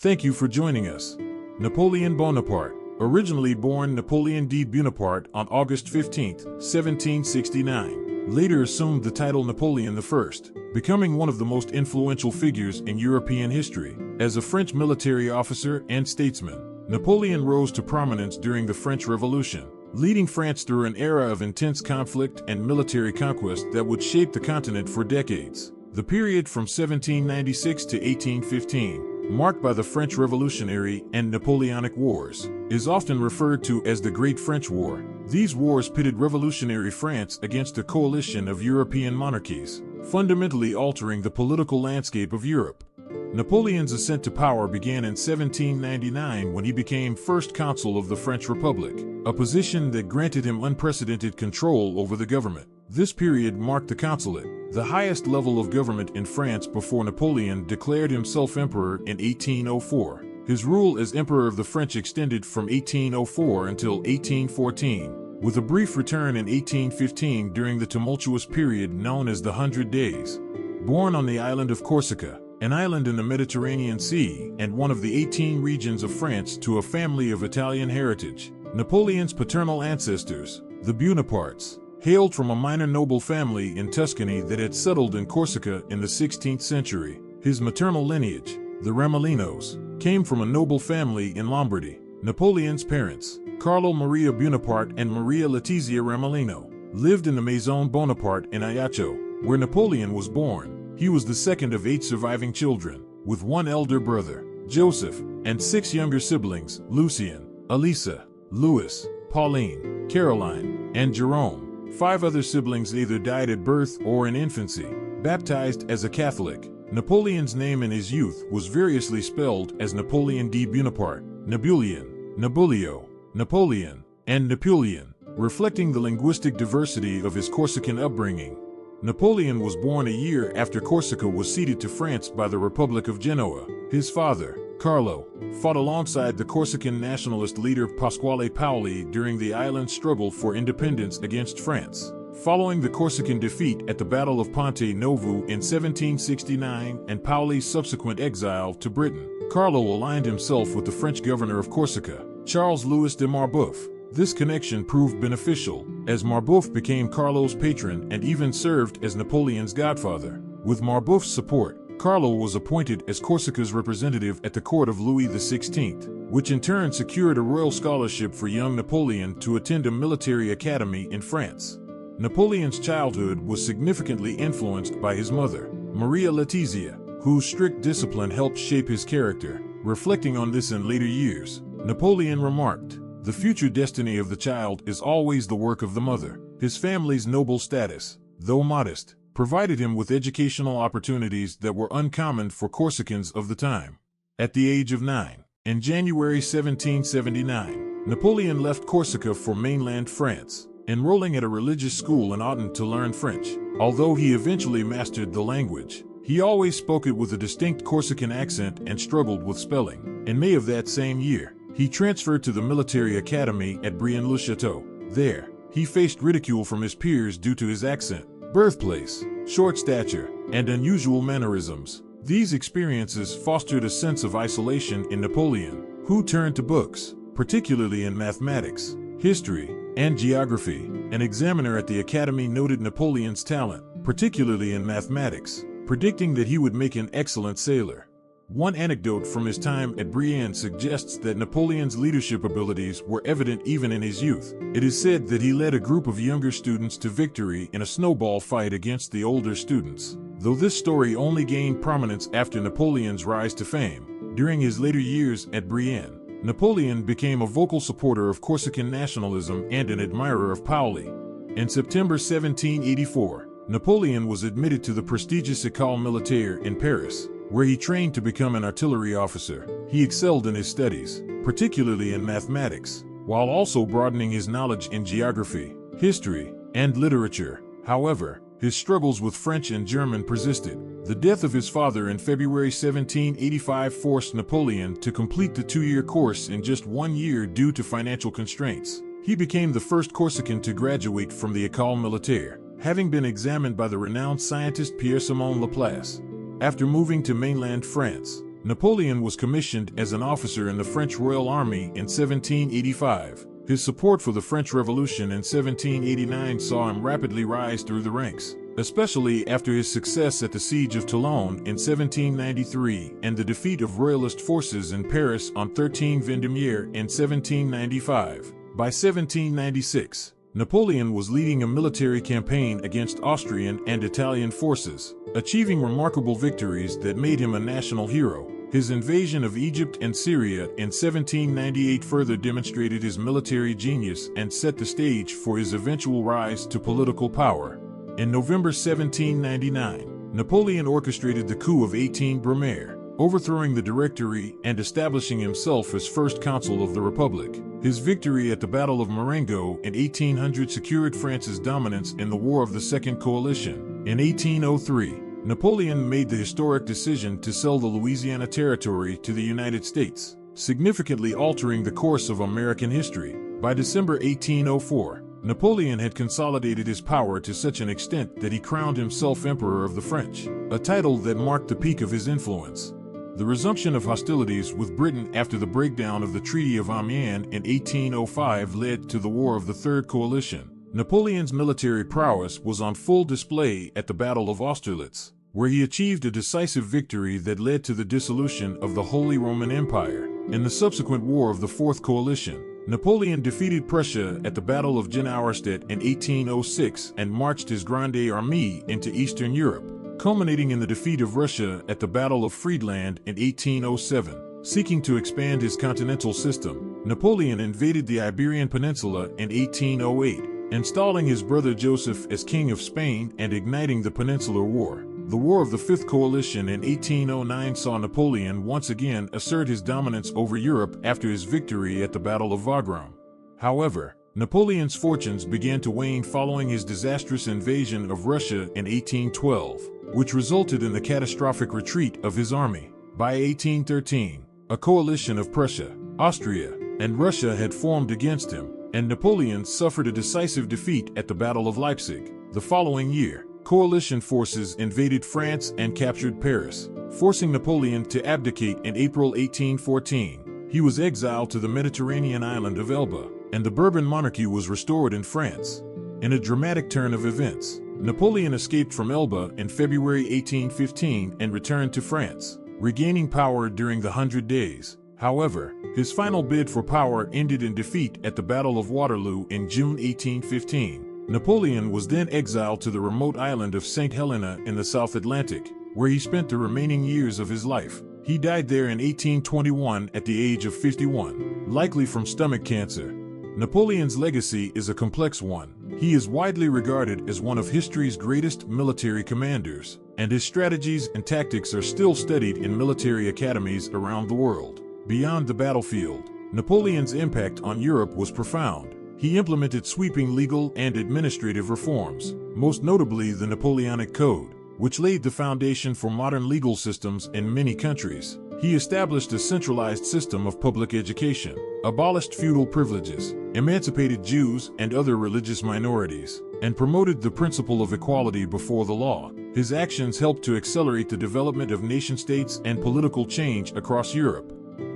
Thank you for joining us. Napoleon Bonaparte, originally born Napoleon de Bonaparte on August 15, 1769, later assumed the title Napoleon I, becoming one of the most influential figures in European history. As a French military officer and statesman, Napoleon rose to prominence during the French Revolution, leading France through an era of intense conflict and military conquest that would shape the continent for decades. The period from 1796 to 1815, marked by the French Revolutionary and Napoleonic Wars, is often referred to as the Great French War. These wars pitted revolutionary France against a coalition of European monarchies, fundamentally altering the political landscape of Europe. Napoleon's ascent to power began in 1799 when he became first consul of the French Republic, a position that granted him unprecedented control over the government. This period marked the consulate, the highest level of government in France before Napoleon declared himself emperor in 1804. His rule as emperor of the French extended from 1804 until 1814, with a brief return in 1815 during the tumultuous period known as the 100 Days. Born on the island of Corsica, an island in the Mediterranean Sea and one of the 18 regions of France, to a family of Italian heritage, Napoleon's paternal ancestors, the Bonapartes, hailed from a minor noble family in Tuscany that had settled in Corsica in the 16th century. His maternal lineage, the Remolinos, came from a noble family in Lombardy. Napoleon's parents, Carlo Maria Bonaparte and Maria Letizia Remolino, lived in the Maison Bonaparte in Ajaccio, where Napoleon was born. He was the second of 8 surviving children, with one elder brother, Joseph, and 6 younger siblings, Lucien, Elisa, Louis, Pauline, Caroline, and Jerome. 5 other siblings either died at birth or in infancy. Baptized as a Catholic, Napoleon's name in his youth was variously spelled as Napoleon de Bonaparte, Napoleon, Nabulio, Napoleon, and Napoleon, reflecting the linguistic diversity of his Corsican upbringing. Napoleon was born a year after Corsica was ceded to France by the Republic of Genoa. His father, Carlo, fought alongside the Corsican nationalist leader Pasquale Paoli during the island's struggle for independence against France. Following the Corsican defeat at the Battle of Ponte Novo in 1769 and Paoli's subsequent exile to Britain, Carlo aligned himself with the French governor of Corsica, Charles-Louis de Marbeuf. This connection proved beneficial, as Marbeuf became Carlo's patron and even served as Napoleon's godfather. With Marbeuf's support, Carlo was appointed as Corsica's representative at the court of Louis XVI, which in turn secured a royal scholarship for young Napoleon to attend a military academy in France. Napoleon's childhood was significantly influenced by his mother, Maria Letizia, whose strict discipline helped shape his character. Reflecting on this in later years, Napoleon remarked, "The future destiny of the child is always the work of the mother." His family's noble status, though modest, provided him with educational opportunities that were uncommon for Corsicans of the time. At the age of 9, in January 1779, Napoleon left Corsica for mainland France, enrolling at a religious school in Autun to learn French. Although he eventually mastered the language, he always spoke it with a distinct Corsican accent and struggled with spelling. In May of that same year, he transferred to the military academy at Brienne-le-Château. There, he faced ridicule from his peers due to his accent, birthplace, short stature, and unusual mannerisms. These experiences fostered a sense of isolation in Napoleon, who turned to books, particularly in mathematics, history, and geography. An examiner at the academy noted Napoleon's talent, particularly in mathematics, predicting that he would make an excellent sailor. One anecdote from his time at Brienne suggests that Napoleon's leadership abilities were evident even in his youth. It is said that he led a group of younger students to victory in a snowball fight against the older students. Though this story only gained prominence after Napoleon's rise to fame, during his later years at Brienne, Napoleon became a vocal supporter of Corsican nationalism and an admirer of Paoli. In September 1784, Napoleon was admitted to the prestigious École Militaire in Paris, where he trained to become an artillery officer. He excelled in his studies, particularly in mathematics, while also broadening his knowledge in geography, history, and literature. However, his struggles with French and German persisted. The death of his father in February 1785 forced Napoleon to complete the 2-year course in just 1 year due to financial constraints. He became the first Corsican to graduate from the École Militaire, having been examined by the renowned scientist Pierre-Simon Laplace. After moving to mainland France, Napoleon was commissioned as an officer in the French Royal Army in 1785. His support for the French Revolution in 1789 saw him rapidly rise through the ranks, especially after his success at the Siege of Toulon in 1793 and the defeat of Royalist forces in Paris on 13 Vendémiaire in 1795. By 1796, Napoleon was leading a military campaign against Austrian and Italian forces, achieving remarkable victories that made him a national hero. His invasion of Egypt and Syria in 1798 further demonstrated his military genius and set the stage for his eventual rise to political power. In November 1799, Napoleon orchestrated the coup of 18 Brumaire, overthrowing the Directory and establishing himself as first consul of the Republic. His victory at the Battle of Marengo in 1800 secured France's dominance in the War of the Second Coalition. In 1803, Napoleon made the historic decision to sell the Louisiana Territory to the United States, significantly altering the course of American history. By December 1804, Napoleon had consolidated his power to such an extent that he crowned himself Emperor of the French, a title that marked the peak of his influence. The resumption of hostilities with Britain after the breakdown of the Treaty of Amiens in 1805 led to the War of the Third Coalition. Napoleon's military prowess was on full display at the Battle of Austerlitz, where he achieved a decisive victory that led to the dissolution of the Holy Roman Empire. In the subsequent War of the Fourth Coalition, Napoleon defeated Prussia at the Battle of Jena in 1806 and marched his Grande Armée into Eastern Europe, culminating in the defeat of Russia at the Battle of Friedland in 1807. Seeking to expand his continental system, Napoleon invaded the Iberian Peninsula in 1808, installing his brother Joseph as King of Spain and igniting the Peninsular War. The War of the Fifth Coalition in 1809 saw Napoleon once again assert his dominance over Europe after his victory at the Battle of Wagram. However, Napoleon's fortunes began to wane following his disastrous invasion of Russia in 1812, which resulted in the catastrophic retreat of his army. By 1813, a coalition of Prussia, Austria, and Russia had formed against him, and Napoleon suffered a decisive defeat at the Battle of Leipzig. The following year, coalition forces invaded France and captured Paris, forcing Napoleon to abdicate in April 1814. He was exiled to the Mediterranean island of Elba, and the Bourbon monarchy was restored in France. In a dramatic turn of events, Napoleon escaped from Elba in February 1815 and returned to France, regaining power during the 100 Days. However, his final bid for power ended in defeat at the Battle of Waterloo in June 1815. Napoleon was then exiled to the remote island of St. Helena in the South Atlantic, where he spent the remaining years of his life. He died there in 1821 at the age of 51, likely from stomach cancer. Napoleon's legacy is a complex one. He is widely regarded as one of history's greatest military commanders, and his strategies and tactics are still studied in military academies around the world. Beyond the battlefield, Napoleon's impact on Europe was profound. He implemented sweeping legal and administrative reforms, most notably the Napoleonic Code, which laid the foundation for modern legal systems in many countries. He established a centralized system of public education, abolished feudal privileges, emancipated Jews and other religious minorities, and promoted the principle of equality before the law. His actions helped to accelerate the development of nation-states and political change across Europe.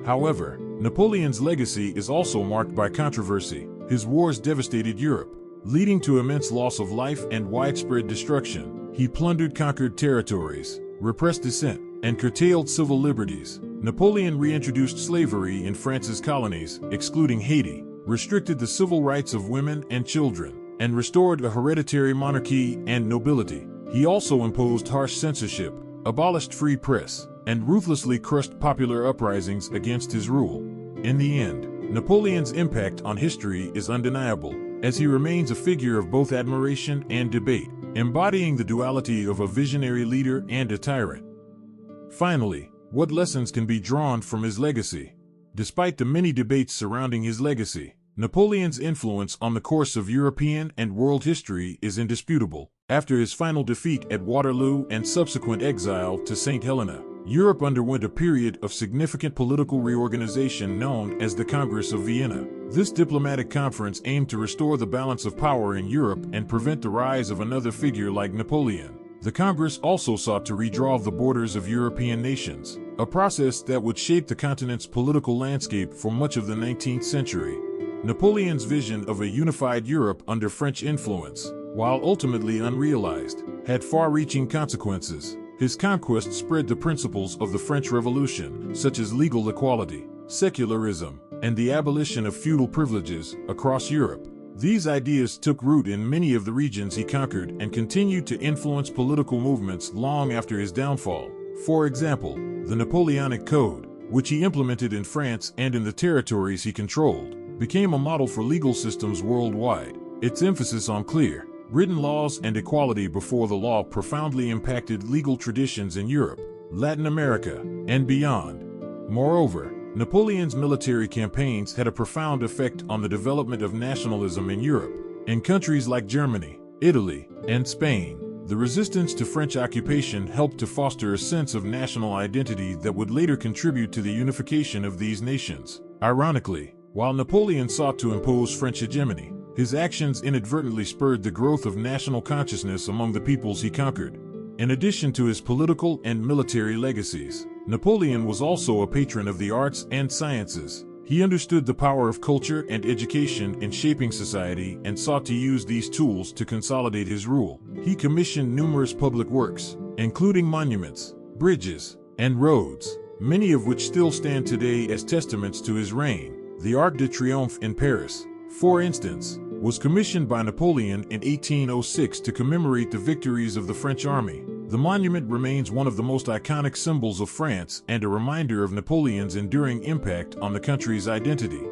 However, Napoleon's legacy is also marked by controversy. His wars devastated Europe, leading to immense loss of life and widespread destruction. He plundered conquered territories, repressed dissent, and curtailed civil liberties. Napoleon reintroduced slavery in France's colonies, excluding Haiti, restricted the civil rights of women and children, and restored a hereditary monarchy and nobility. He also imposed harsh censorship, abolished free press, and ruthlessly crushed popular uprisings against his rule. In the end, Napoleon's impact on history is undeniable, as he remains a figure of both admiration and debate, embodying the duality of a visionary leader and a tyrant. Finally, what lessons can be drawn from his legacy? Despite the many debates surrounding his legacy, Napoleon's influence on the course of European and world history is indisputable. After his final defeat at Waterloo and subsequent exile to St. Helena, Europe underwent a period of significant political reorganization known as the Congress of Vienna. This diplomatic conference aimed to restore the balance of power in Europe and prevent the rise of another figure like Napoleon. The Congress also sought to redraw the borders of European nations, a process that would shape the continent's political landscape for much of the 19th century. Napoleon's vision of a unified Europe under French influence, while ultimately unrealized, had far-reaching consequences. His conquest spread the principles of the French Revolution, such as legal equality, secularism, and the abolition of feudal privileges, across Europe. These ideas took root in many of the regions he conquered and continued to influence political movements long after his downfall. For example, the Napoleonic Code, which he implemented in France and in the territories he controlled, became a model for legal systems worldwide. Its emphasis on clear, written laws and equality before the law profoundly impacted legal traditions in Europe, Latin America, and beyond. Moreover, Napoleon's military campaigns had a profound effect on the development of nationalism in Europe. In countries like Germany, Italy, and Spain, the resistance to French occupation helped to foster a sense of national identity that would later contribute to the unification of these nations. Ironically, while Napoleon sought to impose French hegemony, his actions inadvertently spurred the growth of national consciousness among the peoples he conquered. In addition to his political and military legacies, Napoleon was also a patron of the arts and sciences. He understood the power of culture and education in shaping society and sought to use these tools to consolidate his rule. He commissioned numerous public works, including monuments, bridges, and roads, many of which still stand today as testaments to his reign. The Arc de Triomphe in Paris, for instance, was commissioned by Napoleon in 1806 to commemorate the victories of the French army. The monument remains one of the most iconic symbols of France and a reminder of Napoleon's enduring impact on the country's identity.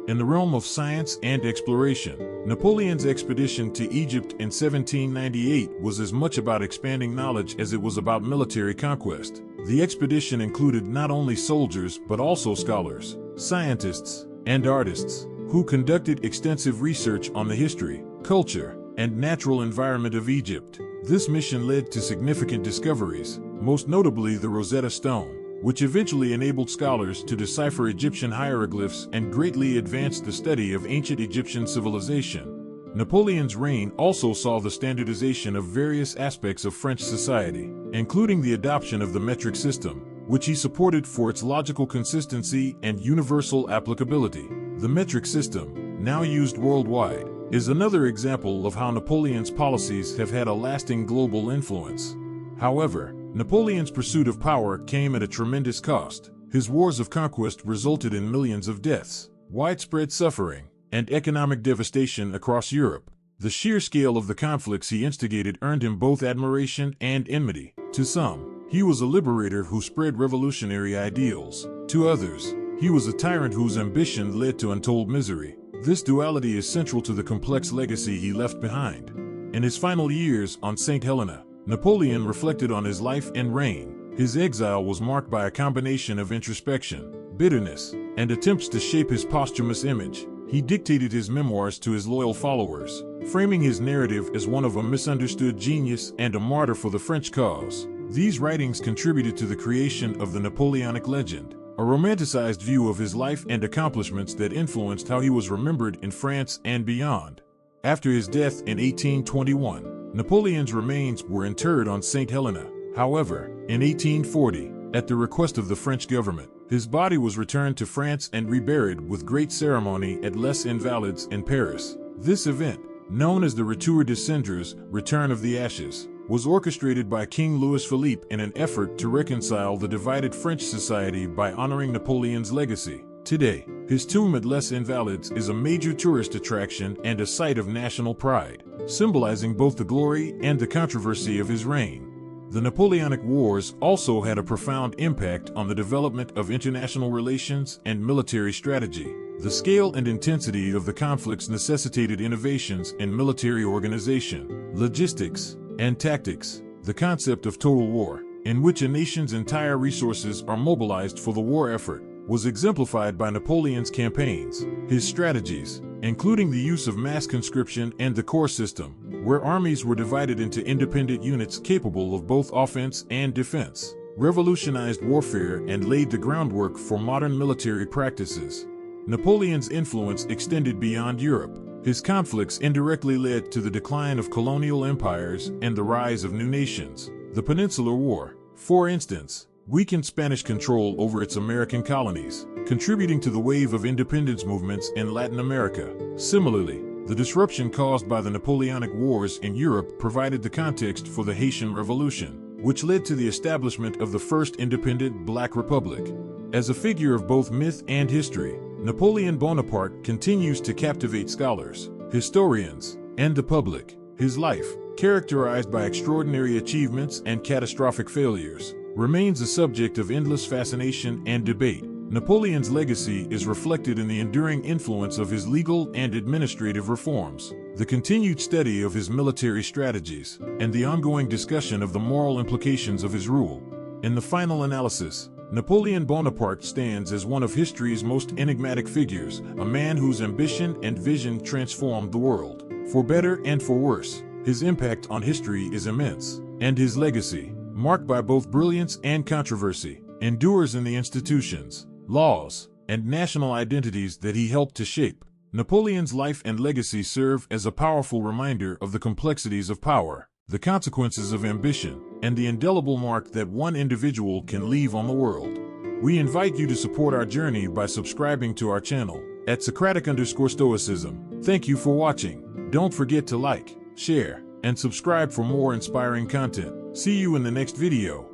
In the realm of science and exploration, Napoleon's expedition to Egypt in 1798 was as much about expanding knowledge as it was about military conquest. The expedition included not only soldiers but also scholars, scientists, and artists, who conducted extensive research on the history, culture, and natural environment of Egypt. This mission led to significant discoveries, most notably the Rosetta Stone, which eventually enabled scholars to decipher Egyptian hieroglyphs and greatly advanced the study of ancient Egyptian civilization. Napoleon's reign also saw the standardization of various aspects of French society, including the adoption of the metric system, which he supported for its logical consistency and universal applicability. The metric system, now used worldwide, is another example of how Napoleon's policies have had a lasting global influence. However, Napoleon's pursuit of power came at a tremendous cost. His wars of conquest resulted in millions of deaths, widespread suffering, and economic devastation across Europe. The sheer scale of the conflicts he instigated earned him both admiration and enmity. To some, he was a liberator who spread revolutionary ideals. To others, he was a tyrant whose ambition led to untold misery. This duality is central to the complex legacy he left behind. In his final years on St. Helena, Napoleon reflected on his life and reign. His exile was marked by a combination of introspection, bitterness, and attempts to shape his posthumous image. He dictated his memoirs to his loyal followers, framing his narrative as one of a misunderstood genius and a martyr for the French cause. These writings contributed to the creation of the Napoleonic legend, a romanticized view of his life and accomplishments that influenced how he was remembered in France and beyond. After his death in 1821, Napoleon's remains were interred on St. Helena. However, in 1840, at the request of the French government, his body was returned to France and reburied with great ceremony at Les Invalides in Paris. This event, known as the Retour des Cendres, Return of the Ashes, was orchestrated by King Louis Philippe in an effort to reconcile the divided French society by honoring Napoleon's legacy. Today, his tomb at Les Invalides is a major tourist attraction and a site of national pride, symbolizing both the glory and the controversy of his reign. The Napoleonic Wars also had a profound impact on the development of international relations and military strategy. The scale and intensity of the conflicts necessitated innovations in military organization, logistics, and tactics. The concept of total war, in which a nation's entire resources are mobilized for the war effort, was exemplified by Napoleon's campaigns. His strategies, including the use of mass conscription and the corps system, where armies were divided into independent units capable of both offense and defense, revolutionized warfare and laid the groundwork for modern military practices. Napoleon's influence extended beyond Europe. His conflicts indirectly led to the decline of colonial empires and the rise of new nations. The Peninsular War, for instance, weakened Spanish control over its American colonies, contributing to the wave of independence movements in Latin America. Similarly, the disruption caused by the Napoleonic Wars in Europe provided the context for the Haitian Revolution, which led to the establishment of the first independent Black Republic. As a figure of both myth and history, Napoleon Bonaparte continues to captivate scholars, historians, and the public. His life, characterized by extraordinary achievements and catastrophic failures, remains a subject of endless fascination and debate. Napoleon's legacy is reflected in the enduring influence of his legal and administrative reforms, the continued study of his military strategies, and the ongoing discussion of the moral implications of his rule. In the final analysis, Napoleon Bonaparte stands as one of history's most enigmatic figures, a man whose ambition and vision transformed the world. For better and for worse, his impact on history is immense, and his legacy, marked by both brilliance and controversy, endures in the institutions, laws, and national identities that he helped to shape. Napoleon's life and legacy serve as a powerful reminder of the complexities of power, the consequences of ambition, and the indelible mark that one individual can leave on the world. We invite you to support our journey by subscribing to our channel at Socratic_Stoicism. Thank you for watching. Don't forget to like, share, and subscribe for more inspiring content. See you in the next video.